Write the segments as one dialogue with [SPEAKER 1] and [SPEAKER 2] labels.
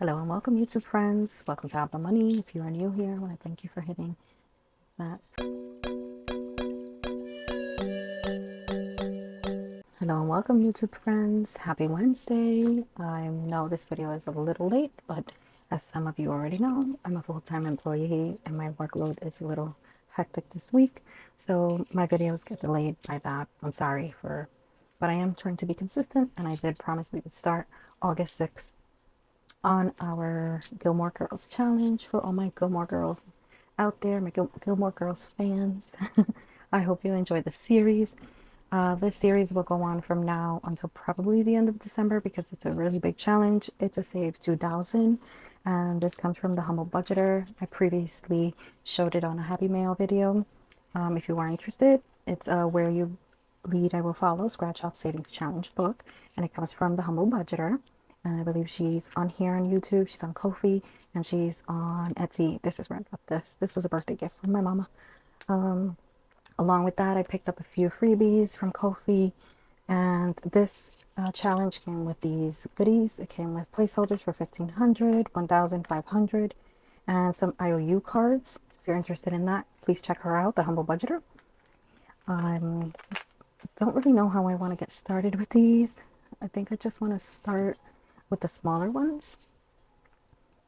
[SPEAKER 1] Hello and welcome, YouTube friends. Welcome to habloMoney. If you are new here, I want to thank you for hitting that. Hello and welcome, YouTube friends. Happy Wednesday. I know this video is a little late, but as some of you already know, I'm a full-time employee and my workload is a little hectic this week. So my videos get delayed by that. I'm sorry but I am trying to be consistent, and I did promise we would start August 6th on our Gilmore Girls challenge for all my Gilmore Girls out there, my Gilmore Girls fans. I hope you enjoy the series. This series will go on from now until probably the end of December because it's a really big challenge. It's a save 2000, and this comes from the Humble Budgeter. I previously showed it on a habloMoney video. If you are interested, it's Where You Lead I Will Follow Scratch Off Savings Challenge book, and it comes from the Humble Budgeter. And I believe she's on here on YouTube, she's on Ko-fi, and she's on Etsy. This is where I got this. This was a birthday gift from my mama. Along with that, I picked up a few freebies from Ko-fi, and this challenge came with these goodies. It came with placeholders for 1,500, 1,500, and some IOU cards. If you're interested in that, please check her out, the Humble Budgeter. Don't really know how I want to get started with these. I think I just want to start with the smaller ones.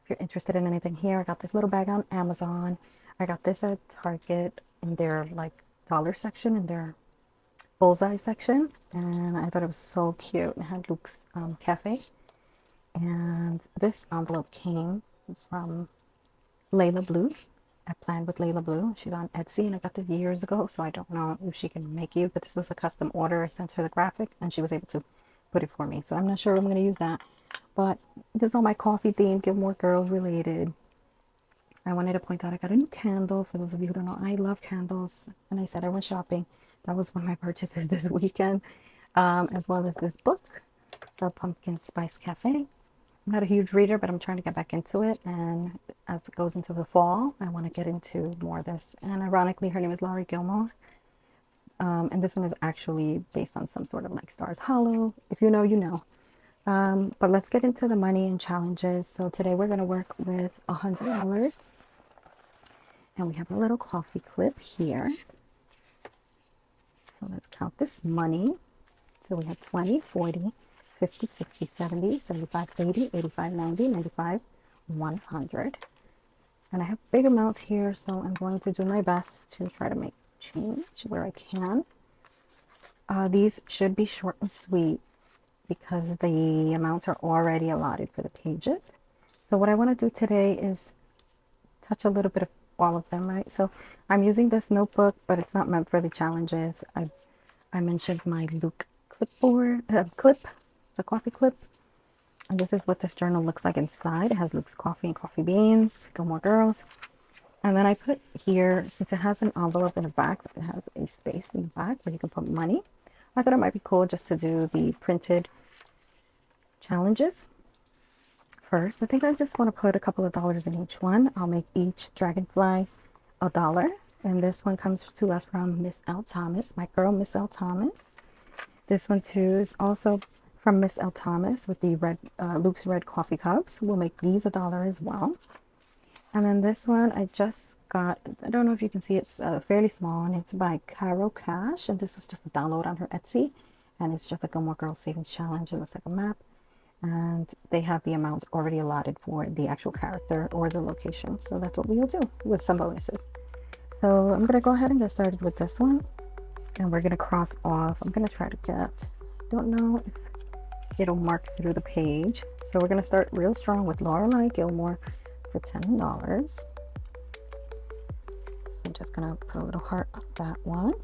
[SPEAKER 1] If you're interested in anything here, I got this little bag on Amazon. I got this at Target in their like dollar section, in their bullseye section, and I thought it was so cute. It had Luke's cafe, and this envelope came from Layla Blue. I planned with Layla Blue. She's on Etsy, and I got this years ago, so I don't know if she can make you, but this was a custom order. I sent her the graphic, and she was able to put it for me, so I'm not sure I'm going to use that. But this is all my coffee theme, Gilmore Girls related. I wanted to point out I got a new candle. For those of you who don't know, I love candles. And I said I went shopping. That was one of my purchases this weekend. As well as this book, The Pumpkin Spice Cafe. I'm not a huge reader, but I'm trying to get back into it. And as it goes into the fall, I want to get into more of this. And ironically, her name is Laurie Gilmore. And this one is actually based on some sort of like Stars Hollow. If you know, you know. But let's get into the money and challenges. So today we're going to work with $100. And we have a little coffee clip here. So let's count this money. So we have 20, 40, 50, 60, 70, 75, 80, 85, 90, 95, 100. And I have big amounts here, so I'm going to do my best to try to make change where I can. These should be short and sweet, because the amounts are already allotted for the pages. So what I want to do today is touch a little bit of all of them, right? So I'm using this notebook, but it's not meant for the challenges. I mentioned my Luke clipboard clip, the coffee clip. And this is what this journal looks like inside. It has Luke's coffee and coffee beans, Gilmore Girls. And then I put here, since it has an envelope in the back, it has a space in the back where you can put money. I thought it might be cool just to do the printed challenges first. I think I just want to put a couple of dollars in each one. I'll make each Dragonfly $1. And this one comes to us from Miss L. Thomas, my girl, Miss L. Thomas. This one too is also from Miss L. Thomas with the red Luke's red coffee cups. We'll make these $1 as well. And then this one I just got, I don't know if you can see, it's fairly small, and it's by Caro Cash, and this was just a download on her Etsy, and it's just a Gilmore Girls Savings Challenge. It looks like a map, and they have the amounts already allotted for the actual character or the location. So that's what we will do with some bonuses. So I'm gonna go ahead and get started with this one, and we're gonna cross off. I'm gonna try to get, don't know if it'll mark through the page. So we're gonna start real strong with Lorelai Gilmore for $10. So I'm just gonna put a little heart on that one.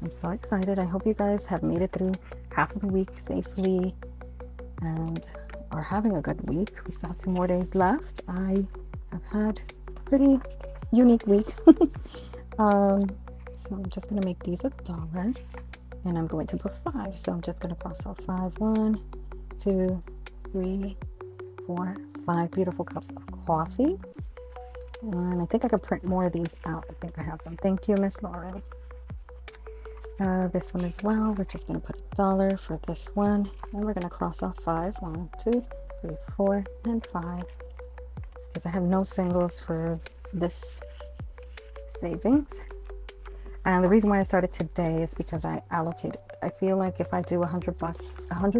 [SPEAKER 1] I'm so excited. I hope you guys have made it through half of the week safely and are having a good week. We still have 2 more days left. I have had a pretty unique week. So I'm just gonna make these $1, and I'm going to put 5. So I'm just gonna cross off 5. 1, 2, 3, 4, 5 beautiful cups of coffee. And I think I could print more of these out. I think I have them. Thank you, Miss Lauren. This one as well, we're just going to put $1 for this one, and we're going to cross off 5. 1, 2, 3, 4, and 5, because I have no singles for this savings. And the reason why I started today is because I allocated. I feel like if I do $100, I'm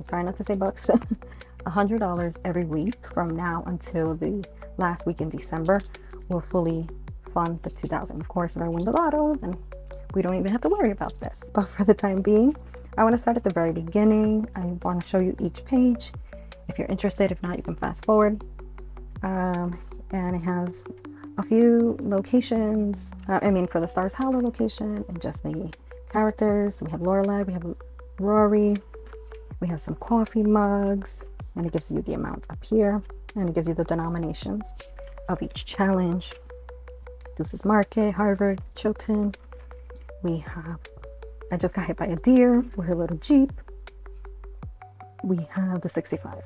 [SPEAKER 1] trying not to say bucks, $100 every week from now until the last week in December will fully fund the 2,000. Of course, if I win the lotto, then we don't even have to worry about this. But for the time being, I want to start at the very beginning. I want to show you each page. If you're interested, if not, you can fast forward. And it has a few locations. For the Stars Hollow location and just the characters. So we have Lorelai, we have Rory, we have some coffee mugs, and it gives you the amount up here, and it gives you the denominations of each challenge. Deuces Market, Harvard, Chilton. We have I Just Got Hit by a Deer, We're a Little Jeep. We have the 65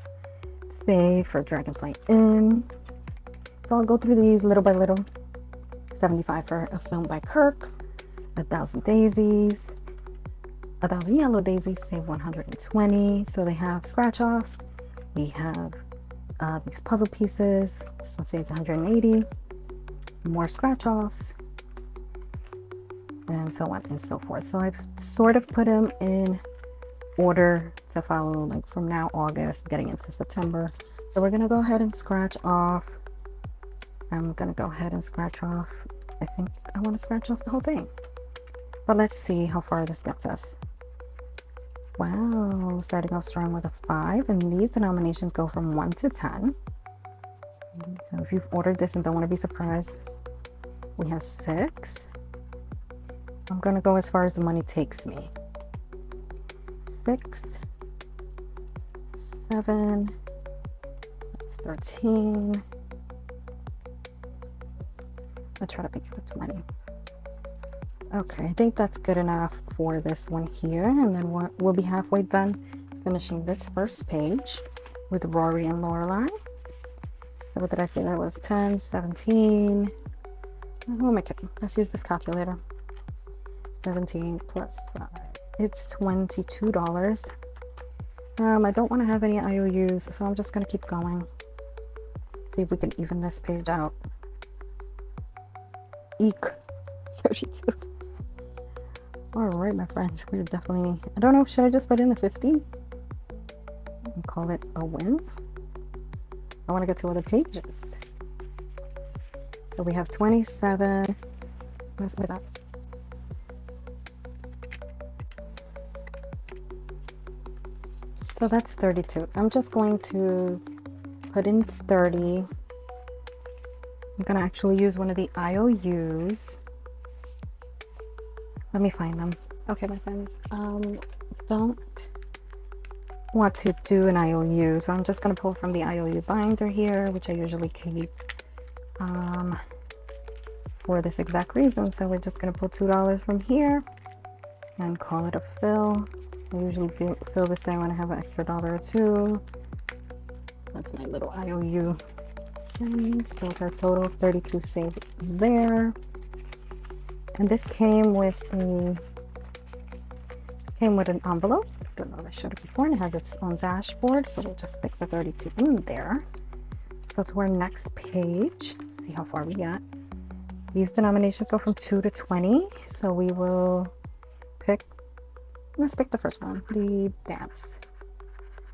[SPEAKER 1] Save for Dragonfly Inn. So I'll go through these little by little. 75 for A Film by Kirk. 1,000 Daisies. 1,000 Yellow Daisies, save 120. So they have scratch offs. We have these puzzle pieces. This one saves 180. More scratch offs. And so on and so forth. So I've sort of put them in order to follow, like from now August getting into September. So we're gonna go ahead and scratch off. I'm gonna go ahead and scratch off. I think I want to scratch off the whole thing, but let's see how far this gets us. Wow, starting off strong with a 5, and these denominations go from 1 to 10. So if you've ordered this and don't want to be surprised, we have 6. I'm gonna go as far as the money takes me. 6, 7, that's 13. I'll try to make it up to 20. Okay, I think that's good enough for this one here, and then we'll be halfway done finishing this first page with Rory and Lorelai. So what did I say that was? 10, 17. Who am I kidding? Let's use this calculator. 17 plus 5. It's $22. I don't want to have any IOUs, so I'm just going to keep going. See if we can even this page out. Eek. 32. All right, my friends, we're definitely, I don't know, should I just put in the 50 and call it a win? I want to get to other pages. So we have 27. Where's that? So that's 32. I'm just going to put in 30. I'm going to actually use one of the IOUs. Let me find them. Okay, my friends, don't want to do an IOU, so I'm just going to pull from the IOU binder here, which I usually keep for this exact reason. So we're just going to pull $2 from here and call it a fill. I usually fill this in when I have an extra $1 or $2. That's my little IOU. Okay, so our total of 32 saved there. And this came with an envelope. I don't know if I showed it before, and it has its own dashboard. So we'll just stick the 32 in there. Let's go to our next page. See how far we got. These denominations go from 2 to 20. So we will let's pick the first one, the dance.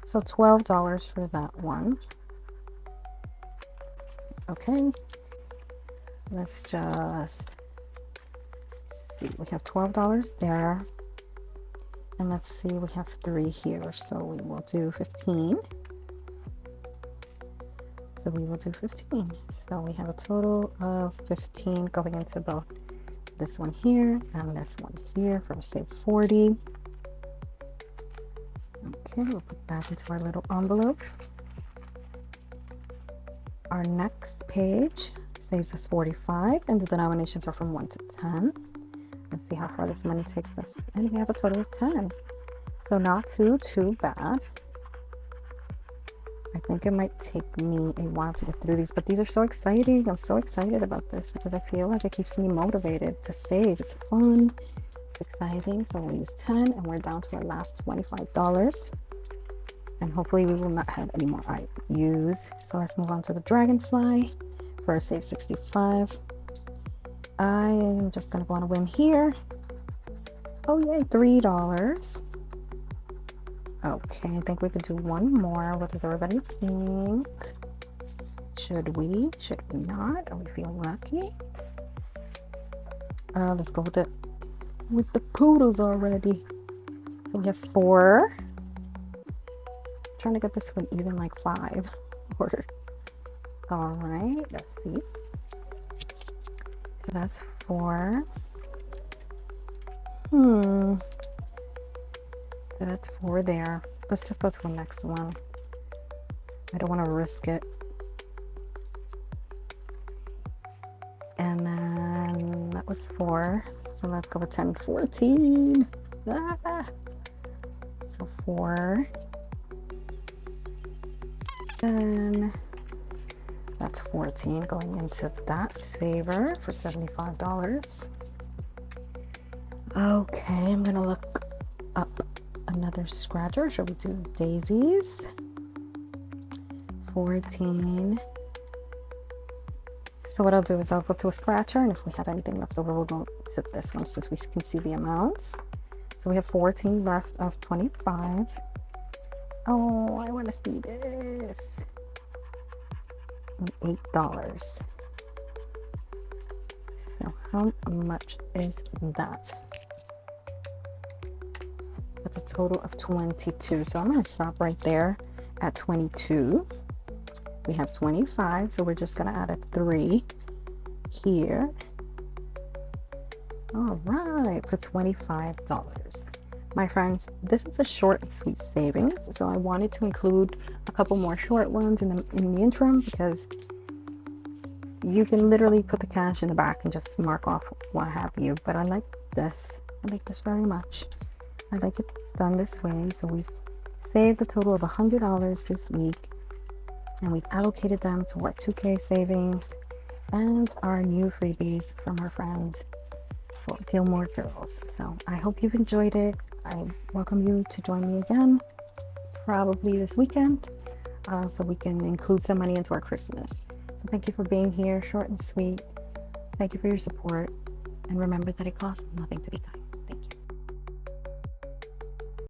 [SPEAKER 1] So $12 for that one. Okay. Let's just see. We have $12 there. And let's see, we have 3 here. So we will do 15. So we will do 15. So we have a total of 15 going into both this one here and this one here for save 40. Okay, we'll put that into our little envelope. Our next page saves us 45, and the denominations are from 1 to 10. Let's see how far this money takes us. And we have a total of 10. So not too bad. I think it might take me a while to get through these, but these are so exciting. I'm so excited about this because I feel like it keeps me motivated to save. It's fun. That's exciting. So we'll use 10 and we're down to our last $25. And hopefully we will not have any more I use. So let's move on to the Dragonfly for a save 65. I'm just gonna go on a whim here. Oh yay, $3. Okay, I think we could do one more. What does everybody think? Should we? Should we not? Are we feeling lucky? Let's go with the poodles already. So we have 4. Trying to get this one even like 5. All right, let's see. So that's 4. So that's 4 there. Let's just go to the next one. I don't want to risk it. And then that was 4. So let's go with 10, 14. Ah. So 4. And that's 14 going into that saver for $75. Okay, I'm gonna look up another scratcher. Shall we do daisies? 14. So what I'll do is I'll go to a scratcher, and if we have anything left over, we'll go to this one since we can see the amounts. So we have 14 left of 25. Oh, I want to see this. $8. So how much is that? That's a total of 22. So I'm going to stop right there at 22. We have 25, so we're just going to add a 3 here. All right, for $25. My friends, this is a short and sweet savings, so I wanted to include a couple more short ones in the interim, because you can literally put the cash in the back and just mark off what have you. But I like this. I like this very much. I like it done this way. So we've saved a total of $100 this week, and we've allocated them to our 2K savings and our new freebies from our friends for Gilmore Girls. So I hope you've enjoyed it. I welcome you to join me again, probably this weekend, so we can include some money into our Christmas. So thank you for being here, short and sweet. Thank you for your support. And remember that it costs nothing to be kind.